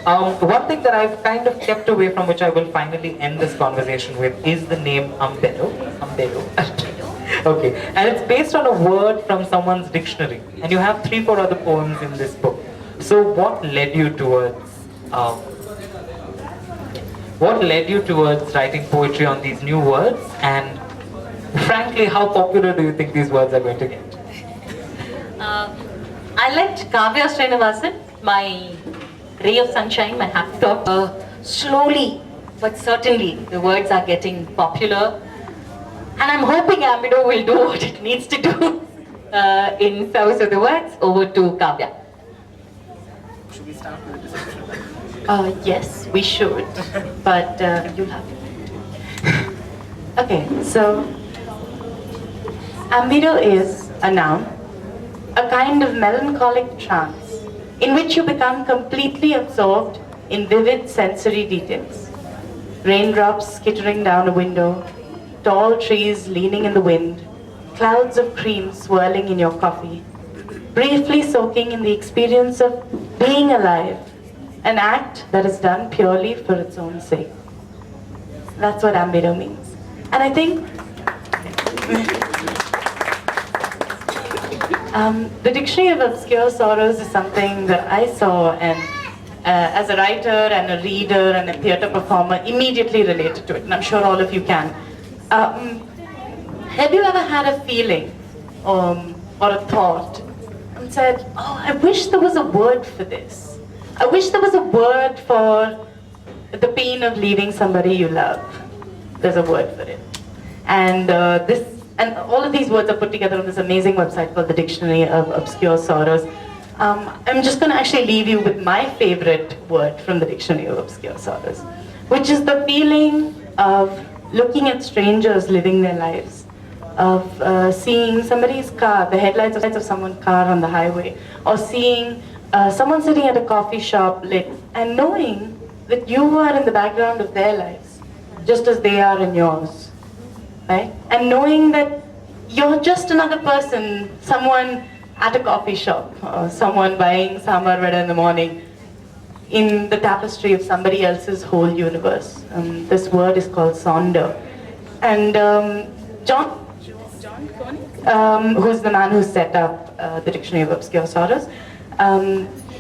One thing that I've kind of kept away from, which I will finally end this conversation with, is the name Ambedo. Ambedo. Okay, and it's based on a word from someone's dictionary, and you have 3-4 other poems in this book. So what led you towards writing poetry on these new words, and frankly, how popular do you think these words are going to get? I liked Kavya Srinivasan, my ray of sunshine, my happy thought. Slowly but certainly the words are getting popular, and I'm hoping Ambedo will do what it needs to do in service of the words. Over to Kavya. Should we start with the description? Yes, we should, but you'll have to. Okay, so Ambedo is a noun, a kind of melancholic trance in which you become completely absorbed in vivid sensory details. Raindrops skittering down a window, tall trees leaning in the wind, clouds of cream swirling in your coffee, briefly soaking in the experience of being alive, an act that is done purely for its own sake. That's what Ambedo means. And I think the Dictionary of Obscure Sorrows is something that I saw and as a writer and a reader and a theatre performer immediately related to it, and I'm sure all of you can. Have you ever had a feeling or a thought and said, oh, I wish there was a word for this. I wish there was a word for the pain of leaving somebody you love. There's a word for it. And all of these words are put together on this amazing website called the Dictionary of Obscure Sorrows. I'm just going to actually leave you with my favorite word from the Dictionary of Obscure Sorrows, which is the feeling of looking at strangers living their lives, of seeing somebody's car, the headlights of someone's car on the highway, or seeing someone sitting at a coffee shop lit, and knowing that you are in the background of their lives, just as they are in yours, right? And knowing that you're just another person, someone at a coffee shop, or someone buying sambar vada in the morning, in the tapestry of somebody else's whole universe. This word is called sonder. And John Koenig, who's the man who set up the Dictionary of Obscure Sorrows,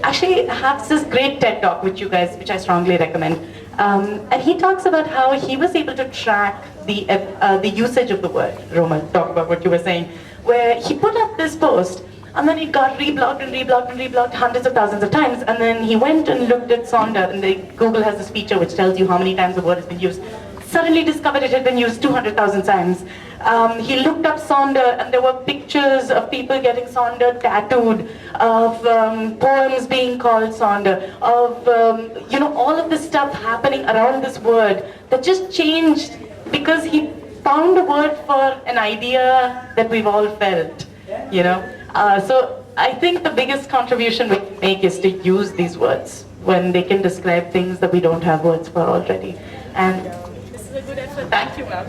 actually has this great TED Talk, which I strongly recommend. And he talks about how he was able to track the usage of the word. Roman, talk about what you were saying, where he put up this post, and then it got reblogged and reblogged and reblogged hundreds of thousands of times, and then he went and looked at Sonder, and Google has this feature which tells you how many times the word has been used. Suddenly discovered it had been used 200,000 times. He looked up Sonder, and there were pictures of people getting Sonder tattooed, of poems being called Sonder, of all of this stuff happening around this word that just changed because he found a word for an idea that we've all felt, So I think the biggest contribution we can make is to use these words when they can describe things that we don't have words for already. And This is a good effort. Thank you, ma'am.